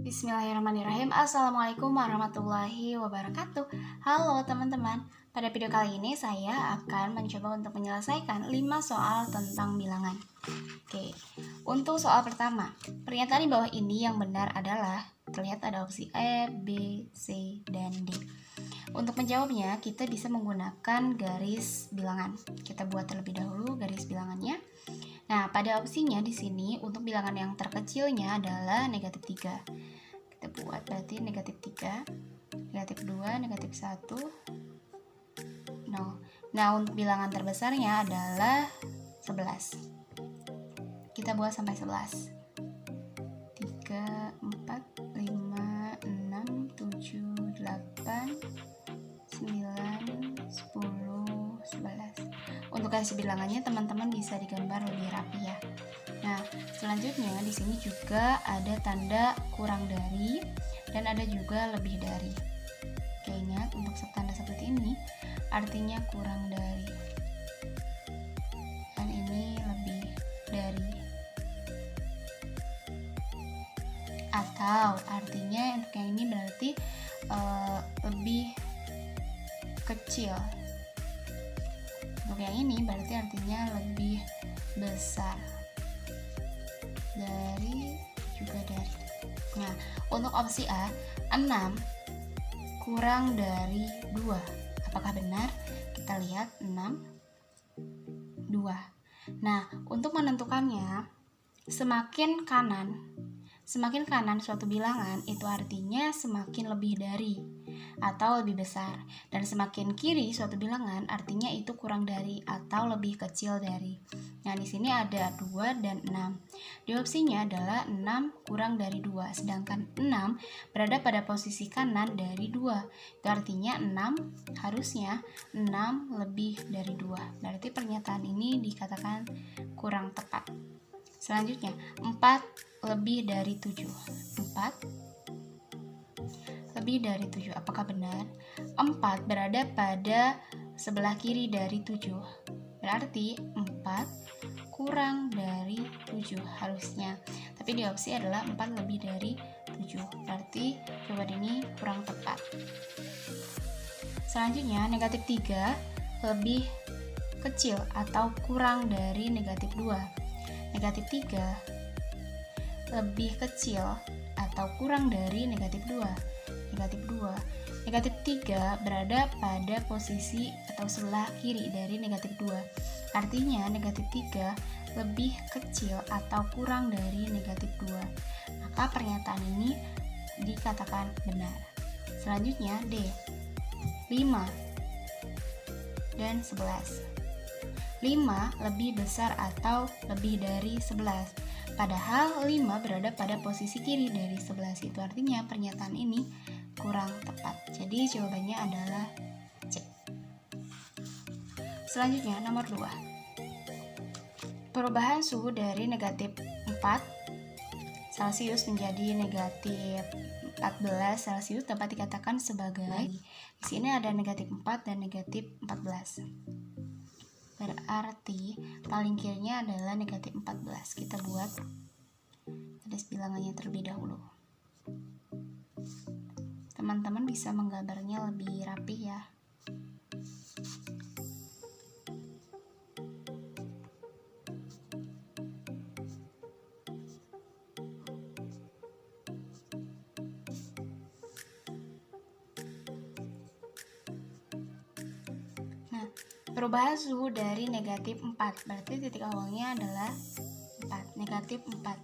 Bismillahirrahmanirrahim. Assalamualaikum warahmatullahi wabarakatuh. Halo teman-teman. Pada video kali ini saya akan mencoba untuk menyelesaikan 5 soal tentang bilangan. Oke. Untuk soal pertama, pernyataan di bawah ini yang benar adalah, terlihat ada opsi E, B, C, dan D. Untuk menjawabnya, kita bisa menggunakan garis bilangan. Kita buat terlebih dahulu garis bilangannya. Nah, pada opsinya di sini untuk bilangan yang terkecilnya adalah negatif 3. Kita buat berarti negatif 3, negatif 2, negatif 1, 0. Nah, untuk bilangan terbesarnya adalah 11. Kita buat sampai 11. 3, 4, 5, 6, 7, 8, 9, 10, 11. Untuk garis bilangannya teman-teman bisa digambar lebih rapi ya. Nah, selanjutnya di sini juga ada tanda kurang dari dan ada juga lebih dari. Oke, ingat untuk tanda seperti ini artinya kurang dari. Dan ini lebih dari. Atau artinya untuk yang ini berarti lebih kecil. Untuk yang ini berarti artinya lebih besar dari juga dari. Nah, untuk opsi A, 6 kurang dari 2. Apakah benar? Kita lihat 6, 2. Nah, untuk menentukannya, semakin kanan suatu bilangan itu artinya semakin lebih dari atau lebih besar, dan semakin kiri suatu bilangan artinya itu kurang dari atau lebih kecil dari. Nah, di sini ada 2 dan 6. Di opsinya adalah 6 kurang dari 2, sedangkan 6 berada pada posisi kanan dari 2. Itu artinya 6 harusnya 6 lebih dari 2. Berarti pernyataan ini dikatakan kurang tepat. Selanjutnya, 4 lebih dari 7. 4 lebih dari 7. Apakah benar? 4 berada pada sebelah kiri dari 7. Berarti 4 kurang dari 7 harusnya. Tapi di opsi adalah 4 lebih dari 7. Berarti jawaban ini kurang tepat. Selanjutnya, negatif 3 lebih kecil atau kurang dari negatif 2. Negatif 3 lebih kecil atau kurang dari negatif 2. Negatif 2. Negatif 3 berada pada posisi atau sebelah kiri dari negatif 2. Artinya negatif 3 lebih kecil atau kurang dari negatif 2. Maka pernyataan ini dikatakan benar. Selanjutnya D. 5 dan 11. 5 lebih besar atau lebih dari 11. Padahal 5 berada pada posisi kiri dari 11. Itu artinya pernyataan ini kurang tepat. Jadi jawabannya adalah C. Selanjutnya nomor 2. Perubahan suhu dari negatif 4 Celcius menjadi negatif 14 Celcius dapat dikatakan sebagai, di sini ada negatif 4 dan negatif 14. Berarti paling kirinya adalah negatif 14. Kita buat garis bilangannya terlebih dahulu. Teman-teman bisa menggambarnya lebih rapi ya. Nah, perubahan suhu dari negatif 4 berarti titik awalnya adalah 4. Negatif 4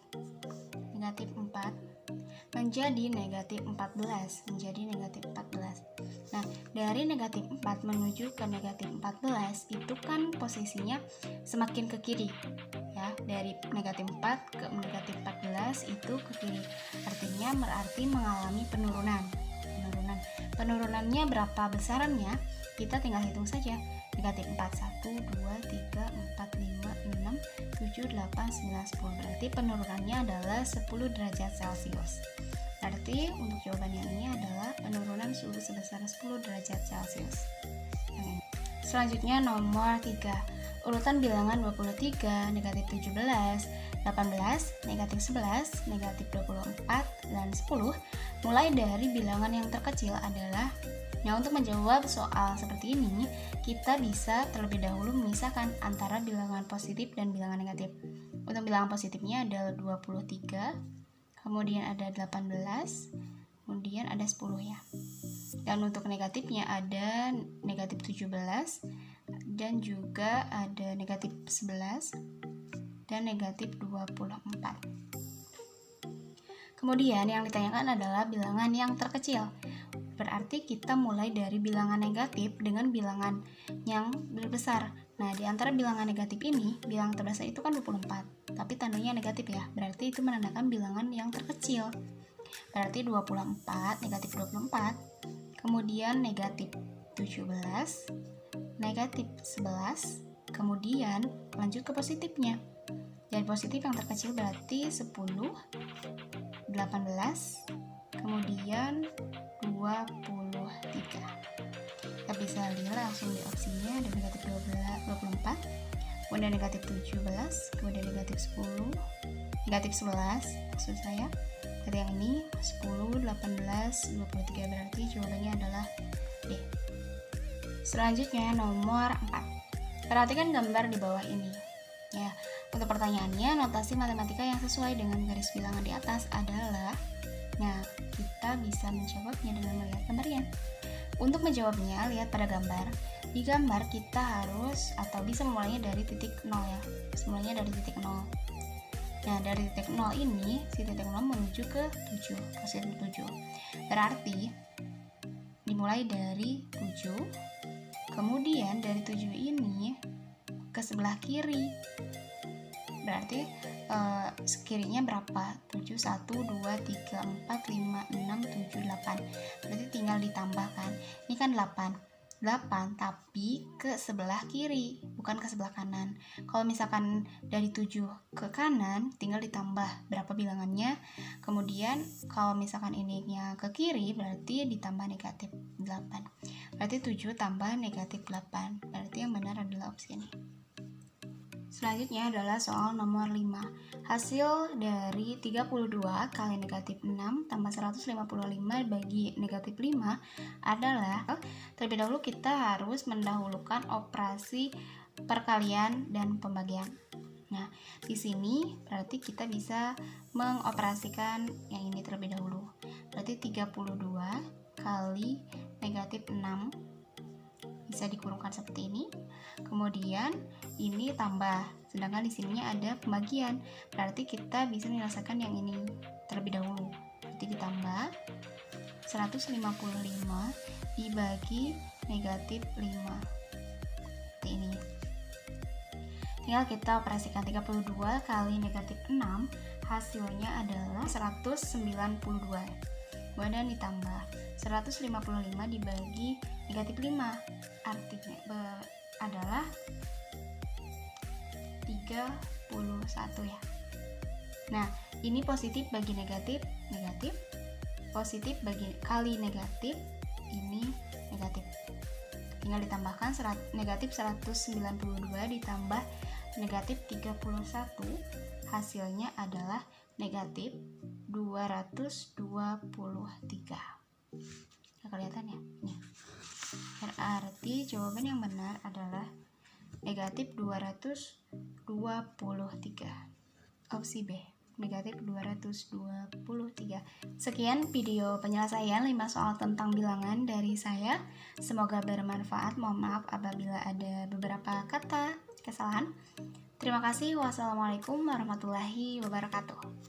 menjadi negatif 14, menjadi negatif 14. Nah, dari negatif 4 menuju ke negatif 14 itu kan posisinya semakin ke kiri ya. Dari negatif 4 ke negatif 14 itu ke kiri. Artinya berarti mengalami penurunan. Penurunannya berapa besarannya? Kita tinggal hitung saja. Negatif 4, 1, 2, 3, 4, 5, 6, 7, 8, 9, 10. Berarti penurunannya adalah 10 derajat Celcius. Berarti untuk jawaban yang ini adalah penurunan suhu sebesar 10 derajat Celcius. Selanjutnya nomor 3. Urutan bilangan 23, negatif 17, 18, negatif 11, negatif 24, dan 10 mulai dari bilangan yang terkecil adalah. Nah, untuk menjawab soal seperti ini, kita bisa terlebih dahulu memisahkan antara bilangan positif dan bilangan negatif. Untuk bilangan positifnya ada 23, kemudian ada 18, kemudian ada 10 ya. Dan untuk negatifnya ada negatif 17, dan juga ada negatif 11, dan negatif 24. Kemudian yang ditanyakan adalah bilangan yang terkecil. Berarti kita mulai dari bilangan negatif dengan bilangan yang berbesar. Nah, di antara bilangan negatif ini, bilangan terbesar itu kan 24, tapi tandanya negatif ya. Berarti itu menandakan bilangan yang terkecil. Berarti 24, negatif 24, kemudian negatif 17, negatif 11, kemudian lanjut ke positifnya. Dan positif yang terkecil berarti 10, 18, kemudian 23. Kita bisa lihat langsung di opsinya ada negatif 24, kemudian negatif 17, kemudian negatif 10, negatif 11 maksud saya. Dari yang ini 10, 18, 23, berarti jawabannya adalah D. Selanjutnya nomor 4. Perhatikan gambar di bawah ini. Ya, untuk pertanyaannya, notasi matematika yang sesuai dengan garis bilangan di atas adalah. Nah, kita bisa menjawabnya dengan melihat gambarnya. Untuk menjawabnya, lihat pada gambar. Di gambar kita harus atau bisa memulainya dari titik 0 ya. Mulainya dari titik 0. Nah, dari titik 0 ini, si titik 0 menuju ke 7, positif 7. Berarti dimulai dari 7, kemudian dari 7 ini ke sebelah kiri. Berarti kirinya berapa? 7, 1, 2, 3, 4, 5, 6, 7, 8. Berarti tinggal ditambahkan. Ini kan 8 tapi ke sebelah kiri, bukan ke sebelah kanan. Kalau misalkan dari 7 ke kanan, tinggal ditambah berapa bilangannya. Kemudian kalau misalkan ininya ke kiri, berarti ditambah negatif 8. Berarti 7 tambah negatif 8. Berarti yang benar adalah opsi ini. Selanjutnya adalah soal nomor 5. Hasil dari 32 kali negatif 6 tambah 155 bagi negatif 5 adalah, terlebih dahulu kita harus mendahulukan operasi perkalian dan pembagian. Nah, di sini berarti kita bisa mengoperasikan yang ini terlebih dahulu. Berarti 32 kali negatif 6 bisa dikurungkan seperti ini. Kemudian ini tambah, sedangkan di sininya ada pembagian. Berarti kita bisa menyelesaikan yang ini terlebih dahulu. Berarti ditambah 155 dibagi negatif 5. Seperti ini. Tinggal kita operasikan 32 kali negatif 6, hasilnya adalah 192. Kemudian ditambah 155 dibagi negatif 5, artinya adalah 31 ya. Nah, ini positif bagi negatif, negatif. Positif bagi kali negatif, ini negatif. Tinggal ditambahkan negatif 192 ditambah negatif 31, hasilnya adalah negatif 223. Kelihatan ya? Nih. Berarti jawaban yang benar adalah negatif 223. Opsi B, negatif 223. Sekian video penyelesaian 5 soal tentang bilangan dari saya. Semoga bermanfaat. Mohon maaf apabila ada beberapa kata kesalahan. Terima kasih. Wassalamualaikum warahmatullahi wabarakatuh.